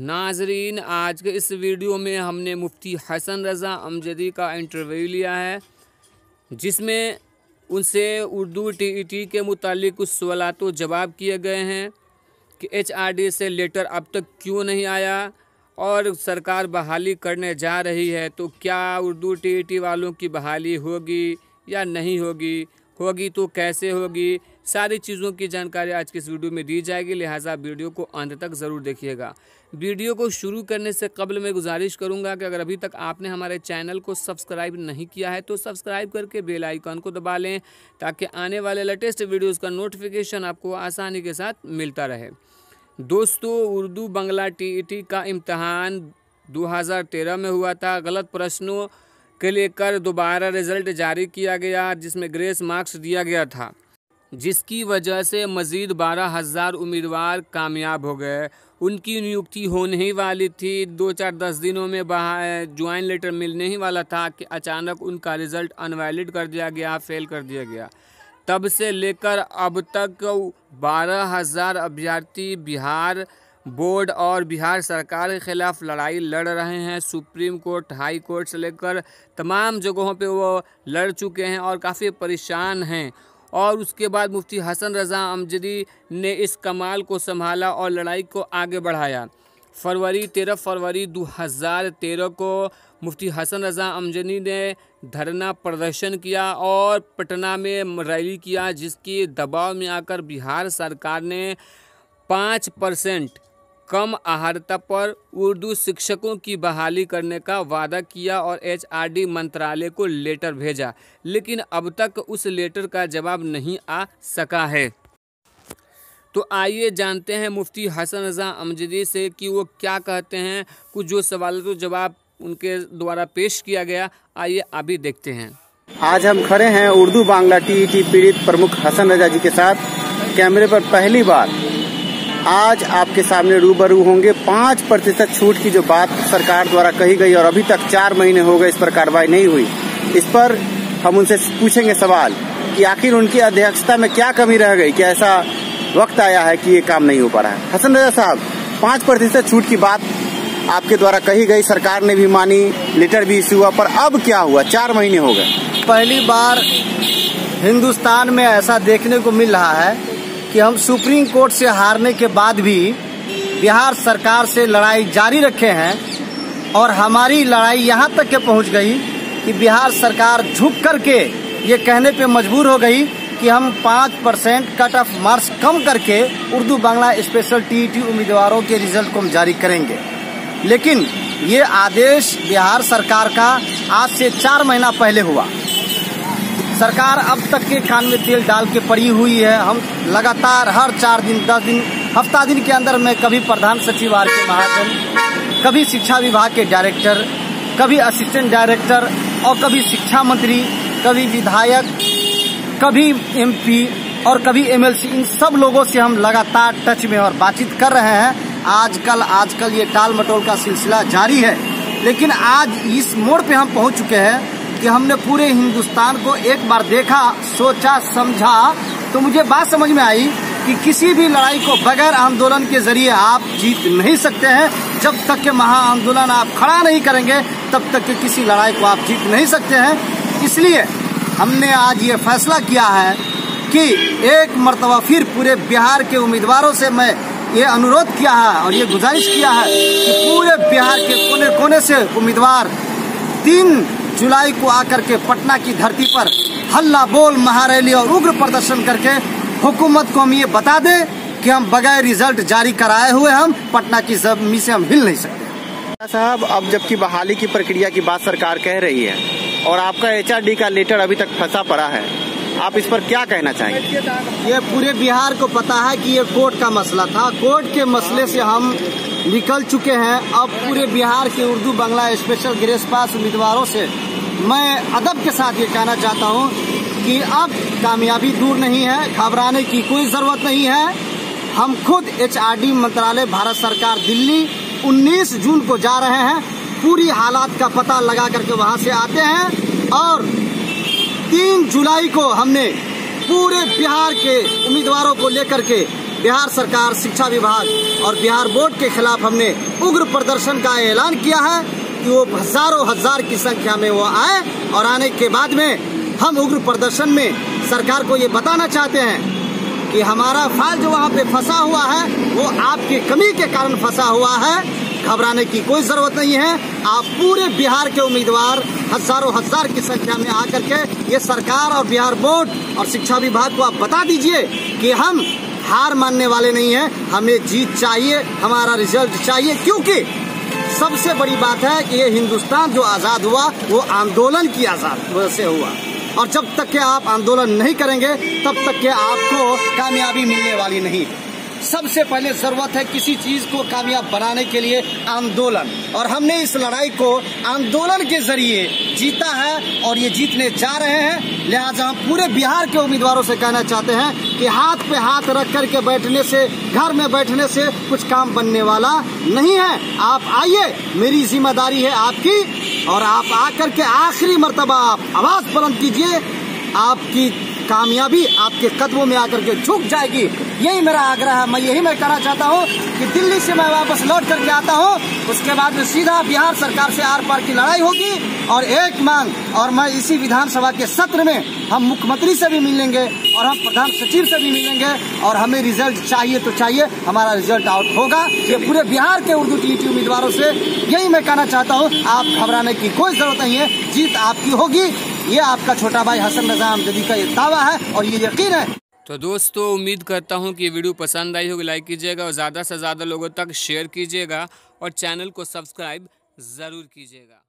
नाजरीन, आज के इस वीडियो में हमने मुफ्ती हसन रज़ा अमजदी का इंटरव्यू लिया है, जिसमें उनसे उर्दू टीईटी के मुतालिक कुछ सवालात जवाब किए गए हैं कि एचआरडी से लेटर अब तक क्यों नहीं आया और सरकार बहाली करने जा रही है, तो क्या उर्दू टीईटी वालों की बहाली होगी या नहीं होगी, होगी तो कैसे होगी। सारी चीज़ों की जानकारी आज की इस वीडियो में दी जाएगी, लिहाजा वीडियो को अंत तक ज़रूर देखिएगा। वीडियो को शुरू करने से कबल मैं गुजारिश करूंगा कि अगर अभी तक आपने हमारे चैनल को सब्सक्राइब नहीं किया है तो सब्सक्राइब करके बेल आइकन को दबा लें, ताकि आने वाले लेटेस्ट वीडियोज़ का नोटिफिकेशन आपको आसानी के साथ मिलता रहे। दोस्तों, उर्दू बांग्ला टीईटी का इम्तहान 2013 में हुआ था। गलत प्रश्नों के लेकर दोबारा रिज़ल्ट जारी किया गया, जिसमें ग्रेस मार्क्स दिया गया था, जिसकी वजह से मज़ीद 12,000 उम्मीदवार कामयाब हो गए। उनकी नियुक्ति होने ही वाली थी, 2-4-10 दिनों में ज्वाइन लेटर मिलने ही वाला था कि अचानक उनका रिज़ल्ट अनवैलिड कर दिया गया, फेल कर दिया गया। तब से लेकर अब तक 12,000 अभ्यर्थी बिहार बोर्ड और बिहार सरकार के ख़िलाफ़ लड़ाई लड़ रहे हैं। सुप्रीम कोर्ट, हाई कोर्ट से लेकर तमाम जगहों पे वो लड़ चुके हैं और काफ़ी परेशान हैं। और उसके बाद मुफ्ती हसन रज़ा अमजदी ने इस कमाल को संभाला और लड़ाई को आगे बढ़ाया। 13 फरवरी 2013 को मुफ्ती हसन रज़ा अमजदी ने धरना प्रदर्शन किया और पटना में रैली किया, जिसकी दबाव में आकर बिहार सरकार ने 5% कम अहर्ता पर उर्दू शिक्षकों की बहाली करने का वादा किया और एचआरडी मंत्रालय को लेटर भेजा, लेकिन अब तक उस लेटर का जवाब नहीं आ सका है। तो आइए जानते हैं मुफ्ती हसन रज़ा अमजदी से कि वो क्या कहते हैं। कुछ जो सवाल तो जवाब उनके द्वारा पेश किया गया, आइए अभी देखते हैं। आज हम खड़े हैं उर्दू बांग्ला टीईटी पीड़ित प्रमुख हसन रज़ा जी के साथ कैमरे पर पहली बार। आज आपके सामने रूबरू होंगे। 5% छूट की जो बात सरकार द्वारा कही गई और अभी तक 4 महीने हो गए इस पर कार्रवाई नहीं हुई, इस पर हम उनसे पूछेंगे सवाल कि आखिर उनकी अध्यक्षता में क्या कमी रह गई, क्या ऐसा वक्त आया है कि ये काम नहीं हो पा रहा है। हसन रज़ा साहब, 5% छूट की बात आपके द्वारा कही गई, सरकार ने भी मानी, लेटर भी इश्यू हुआ, पर अब क्या हुआ? 4 महीने हो गए। पहली बार हिंदुस्तान में ऐसा देखने को मिल रहा है कि हम सुप्रीम कोर्ट से हारने के बाद भी बिहार सरकार से लड़ाई जारी रखे हैं और हमारी लड़ाई यहाँ तक के पहुँच गई कि बिहार सरकार झुक करके ये कहने पे मजबूर हो गई कि हम 5% कट ऑफ मार्क्स कम करके उर्दू बांग्ला स्पेशल टीईटी उम्मीदवारों के रिजल्ट को हम जारी करेंगे। लेकिन ये आदेश बिहार सरकार का आज से 4 महीना पहले हुआ। सरकार अब तक के कान में तेल डाल के पड़ी हुई है। हम लगातार हर 4 दिन, 10 दिन, हफ्ता दिन के अंदर में कभी प्रधान सचिव आर के महाजन, कभी शिक्षा विभाग के डायरेक्टर, कभी असिस्टेंट डायरेक्टर और कभी शिक्षा मंत्री, कभी विधायक, कभी एमपी और कभी एमएलसी, इन सब लोगों से हम लगातार टच में और बातचीत कर रहे हैं। आजकल ये टाल मटोल का सिलसिला जारी है, लेकिन आज इस मोड़ पे हम पहुंच चुके हैं कि हमने पूरे हिंदुस्तान को एक बार देखा, सोचा, समझा, तो मुझे बात समझ में आई कि किसी भी लड़ाई को बगैर आंदोलन के जरिए आप जीत नहीं सकते हैं। जब तक के महाआंदोलन आप खड़ा नहीं करेंगे, तब तक के किसी लड़ाई को आप जीत नहीं सकते हैं। इसलिए हमने आज ये फैसला किया है कि एक मर्तबा फिर पूरे बिहार के उम्मीदवारों से मैं ये अनुरोध किया है और ये गुजारिश किया है कि पूरे बिहार के कोने कोने से उम्मीदवार 3 जुलाई को आकर के पटना की धरती पर हल्ला बोल, महारैली और उग्र प्रदर्शन करके हुकूमत को हम ये बता दें कि हम बगैर रिजल्ट जारी कराए हुए हम पटना की जमीन से हम हिल नहीं सकते। साहब, अब जबकि बहाली की प्रक्रिया की बात सरकार कह रही है और आपका एचआरडी का लेटर अभी तक फंसा पड़ा है, आप इस पर क्या कहना चाहेंगे? ये पूरे बिहार को पता है कि ये कोर्ट का मसला था। कोर्ट के मसले से हम निकल चुके हैं। अब पूरे बिहार के उर्दू बांग्ला स्पेशल ग्रेस पास उम्मीदवारों से मैं अदब के साथ ये कहना चाहता हूँ कि अब कामयाबी दूर नहीं है, घबराने की कोई ज़रूरत नहीं है। हम खुद एचआरडी मंत्रालय भारत सरकार दिल्ली 19 जून को जा रहे हैं। पूरी हालात का पता लगा करके वहाँ से आते हैं और 3 जुलाई को हमने पूरे बिहार के उम्मीदवारों को लेकर के बिहार सरकार, शिक्षा विभाग और बिहार बोर्ड के खिलाफ हमने उग्र प्रदर्शन का ऐलान किया है कि वो हजारों हजार की संख्या में वो आए, और आने के बाद में हम उग्र प्रदर्शन में सरकार को ये बताना चाहते हैं कि हमारा फाइल जो वहाँ पे फंसा हुआ है वो आपकी कमी के कारण फंसा हुआ है। घबराने की कोई जरूरत नहीं है। आप पूरे बिहार के उम्मीदवार हजारों हजार की संख्या में आकर के ये सरकार और बिहार बोर्ड और शिक्षा विभाग को आप बता दीजिए कि हम हार मानने वाले नहीं हैं, हमें जीत चाहिए, हमारा रिजल्ट चाहिए। क्योंकि सबसे बड़ी बात है कि ये हिंदुस्तान जो आज़ाद हुआ वो आंदोलन की आज़ाद से हुआ, और जब तक के आप आंदोलन नहीं करेंगे तब तक के आपको कामयाबी मिलने वाली नहीं। सबसे पहले जरूरत है किसी चीज को कामयाब बनाने के लिए आंदोलन, और हमने इस लड़ाई को आंदोलन के जरिए जीता है और ये जीतने जा रहे हैं। लिहाजा हम पूरे बिहार के उम्मीदवारों से कहना चाहते हैं कि हाथ पे हाथ रख करके बैठने से, घर में बैठने से कुछ काम बनने वाला नहीं है। आप आइए, मेरी जिम्मेदारी है आपकी, और आप आकर के आखिरी मर्तबा आप आवाज बुलंद कीजिए। आपकी कामयाबी आपके कदमों में आकर के झुक जाएगी, यही मेरा आग्रह है। मैं यही कहना चाहता हूँ कि दिल्ली से मैं वापस लौट करके आता हूँ, उसके बाद में सीधा बिहार सरकार से आर पार की लड़ाई होगी। और एक मांग, और मैं इसी विधानसभा के सत्र में हम मुख्यमंत्री से भी मिलेंगे और हम प्रधान सचिव से भी मिलेंगे, और हमें रिजल्ट चाहिए तो चाहिए, हमारा रिजल्ट आउट होगा। ये पूरे बिहार के उर्दू टीटी उम्मीदवारों से यही मैं कहना चाहता हूँ। आप घबराने की कोई जरूरत नहीं है, जीत आपकी होगी। ये आपका छोटा भाई हसन रजा अमजदी का ये दावा है और ये यकीन है। तो दोस्तों, उम्मीद करता हूँ कि ये वीडियो पसंद आई होगी। लाइक कीजिएगा और ज़्यादा से ज़्यादा लोगों तक शेयर कीजिएगा और चैनल को सब्सक्राइब ज़रूर कीजिएगा।